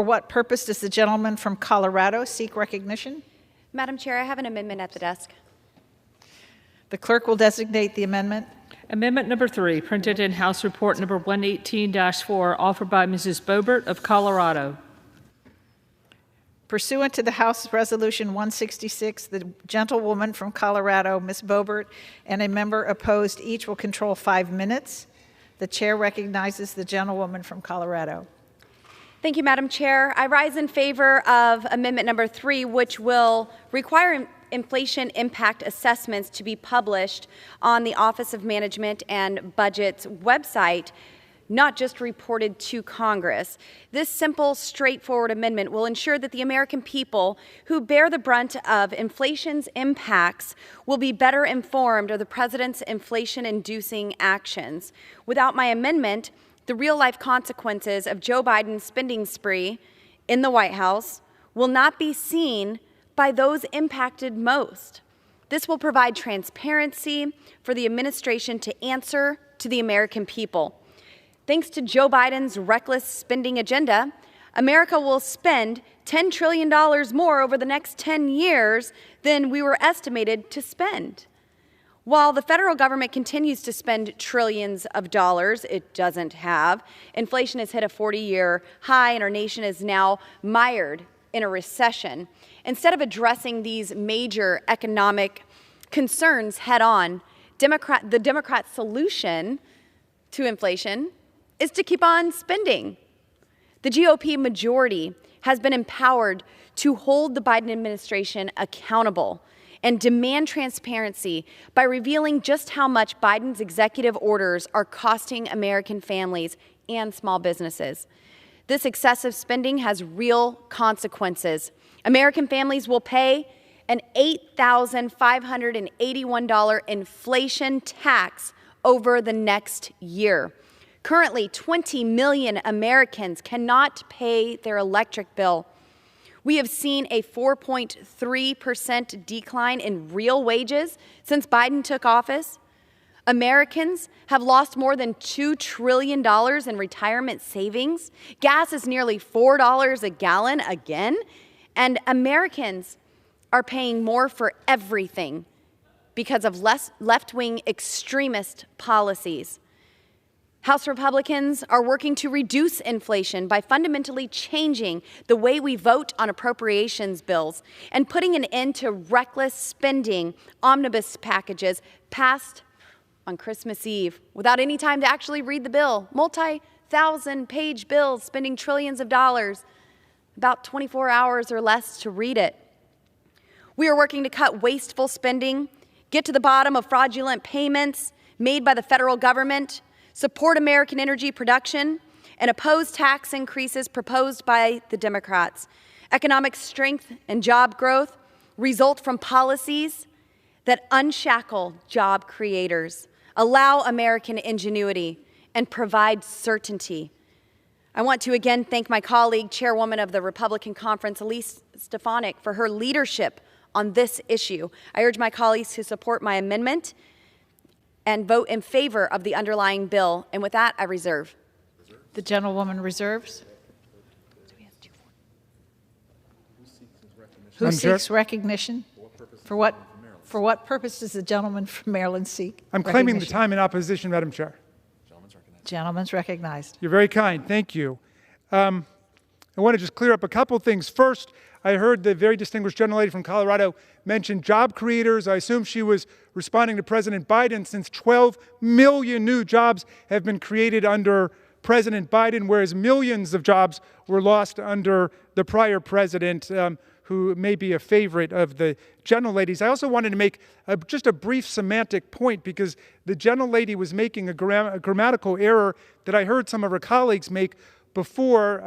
For what purpose does the gentleman from Colorado seek recognition? Madam Chair, I have an amendment at the desk. The clerk will designate the amendment. Amendment number 3, printed in House Report number 118-4, offered by Mrs. Boebert of Colorado. Pursuant to the House Resolution 166, the gentlewoman from Colorado, Ms. Boebert, and a member opposed each will control 5 minutes. The chair recognizes the gentlewoman from Colorado. Thank you, Madam Chair. I rise in favor of amendment number 3, which will require inflation impact assessments to be published on the Office of Management and Budget's website, not just reported to Congress. This simple, straightforward amendment will ensure that the American people who bear the brunt of inflation's impacts will be better informed of the President's inflation-inducing actions. Without my amendment, the real-life consequences of Joe Biden's spending spree in the White House will not be seen by those impacted most. This will provide transparency for the administration to answer to the American people. Thanks to Joe Biden's reckless spending agenda, America will spend $10 trillion more over the next 10 years than we were estimated to spend. While the federal government continues to spend trillions of dollars it doesn't have, inflation has hit a 40-year high and our nation is now mired in a recession. Instead of addressing these major economic concerns head-on, the Democrat solution to inflation is to keep on spending. The GOP majority has been empowered to hold the Biden administration accountable and demand transparency by revealing just how much Biden's executive orders are costing American families and small businesses. This excessive spending has real consequences. American families will pay an $8,581 inflation tax over the next year. Currently, 20 million Americans cannot pay their electric bill. We have seen a 4.3% decline in real wages since Biden took office. Americans have lost more than $2 trillion in retirement savings. Gas is nearly $4 a gallon again. And Americans are paying more for everything because of left-wing extremist policies. House Republicans are working to reduce inflation by fundamentally changing the way we vote on appropriations bills and putting an end to reckless spending omnibus packages passed on Christmas Eve without any time to actually read the bill. Multi-thousand-page bills spending trillions of dollars, about 24 hours or less to read it. We are working to cut wasteful spending, get to the bottom of fraudulent payments made by the federal government, support American energy production, and oppose tax increases proposed by the Democrats. Economic strength and job growth result from policies that unshackle job creators, allow American ingenuity, and provide certainty. I want to again thank my colleague, Chairwoman of the Republican Conference, Elise Stefanik, for her leadership on this issue. I urge my colleagues to support my amendment and vote in favor of the underlying bill. And with that, I reserve. The gentlewoman reserves. Who seeks recognition? For what purpose does the gentleman from Maryland seek I'm claiming the time in opposition, Madam Chair. Gentleman's recognized. You're very kind. Thank you. I want to just clear up a couple things. First, I heard the very distinguished gentlelady from Colorado mention job creators. I assume she was responding to President Biden, since 12 million new jobs have been created under President Biden, whereas millions of jobs were lost under the prior president, who may be a favorite of the gentleladies. I also wanted to make just a brief semantic point, because the gentlelady was making a grammatical error that I heard some of her colleagues make before.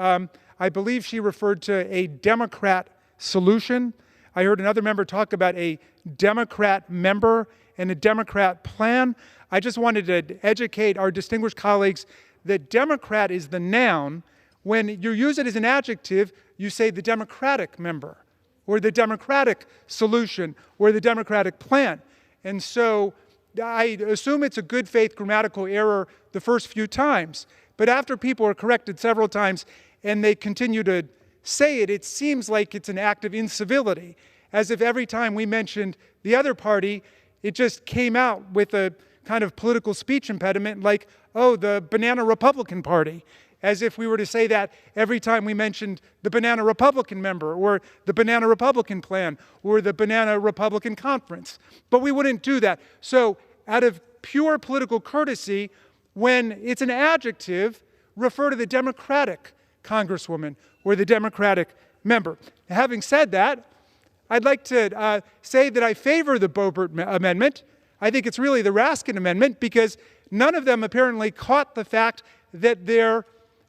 I believe she referred to a Democrat solution. I heard another member talk about a Democrat member and a Democrat plan. I just wanted to educate our distinguished colleagues that Democrat is the noun. When you use it as an adjective, you say the Democratic member, or the Democratic solution, or the Democratic plan. And so I assume it's a good faith grammatical error the first few times. But after people are corrected several times and they continue to say it, it seems like it's an act of incivility, as if every time we mentioned the other party, it just came out with a kind of political speech impediment like, oh, the Banana Republican Party, as if we were to say that every time we mentioned the Banana Republican member or the Banana Republican plan or the Banana Republican Conference. But we wouldn't do that. So out of pure political courtesy, when it's an adjective, refer to the Democratic Congresswoman or the Democratic member. Having said that, I'd like to say that I favor the Boebert amendment. I think it's really the Raskin amendment because none of them apparently caught the fact that their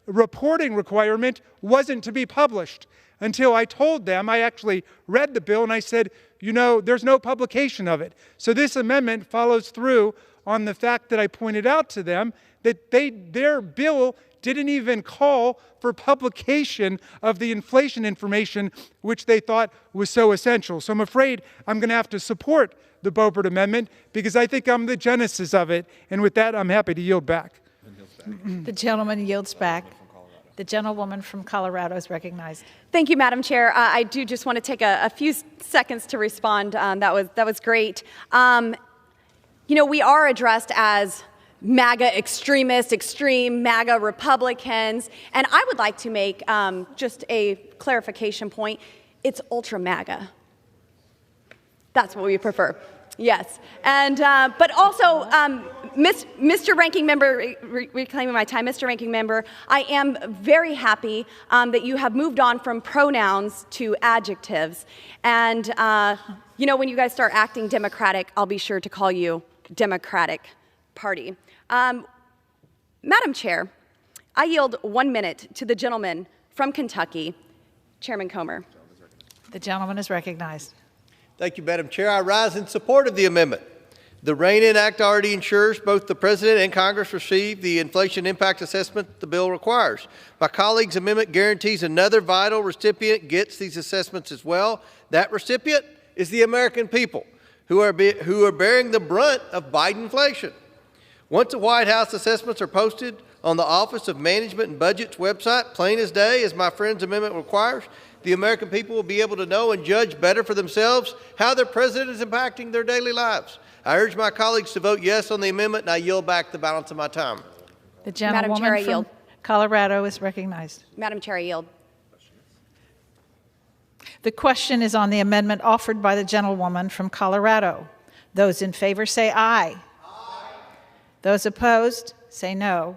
reporting requirement wasn't to be published until I told them. I actually read the bill and I said, you know, there's no publication of it. So this amendment follows through on the fact that I pointed out to them that their bill didn't even call for publication of the inflation information, which they thought was so essential. So I'm afraid I'm going to have to support the Boebert amendment because I think I'm the genesis of it. And with that, I'm happy to yield back. The gentleman yields back. The gentlewoman from Colorado is recognized. Thank you, Madam Chair. I do just want to take a few seconds to respond. That was great. You know, we are addressed as MAGA extremists, extreme MAGA Republicans, and I would like to make just a clarification point. It's ultra MAGA. That's what we prefer. Yes, and but also, Mr. Ranking Member, reclaiming my time, Mr. Ranking Member, I am very happy that you have moved on from pronouns to adjectives, and you know, when you guys start acting Democratic, I'll be sure to call you Democratic Party. Madam Chair, I yield 1 minute to the gentleman from Kentucky, Chairman Comer. The gentleman is recognized. Thank you, Madam Chair. I rise in support of the amendment. The REIN In Act already ensures both the President and Congress receive the inflation impact assessment the bill requires. My colleague's amendment guarantees another vital recipient gets these assessments as well. That recipient is the American people who are bearing the brunt of Biden inflation. Once the White House assessments are posted on the Office of Management and Budget's website, plain as day, as my friend's amendment requires, the American people will be able to know and judge better for themselves how their president is impacting their daily lives. I urge my colleagues to vote yes on the amendment, and I yield back the balance of my time. The gentlewoman from Colorado is recognized. Madam Chair, I yield. The question is on the amendment offered by the gentlewoman from Colorado. Those in favor say aye. Aye. Those opposed say no.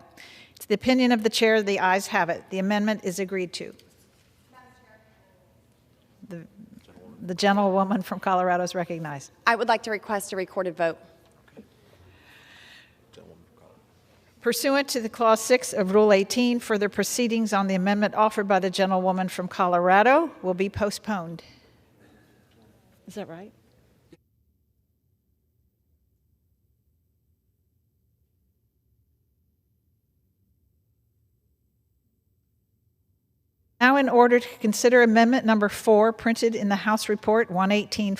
It's the opinion of the chair. The ayes have it. The amendment is agreed to. The gentlewoman from Colorado is recognized. I would like to request a recorded vote. Pursuant to the Clause 6 of Rule 18, further proceedings on the amendment offered by the gentlewoman from Colorado will be postponed. Is that right? Now, in order to consider amendment number 4, printed in the House Report 118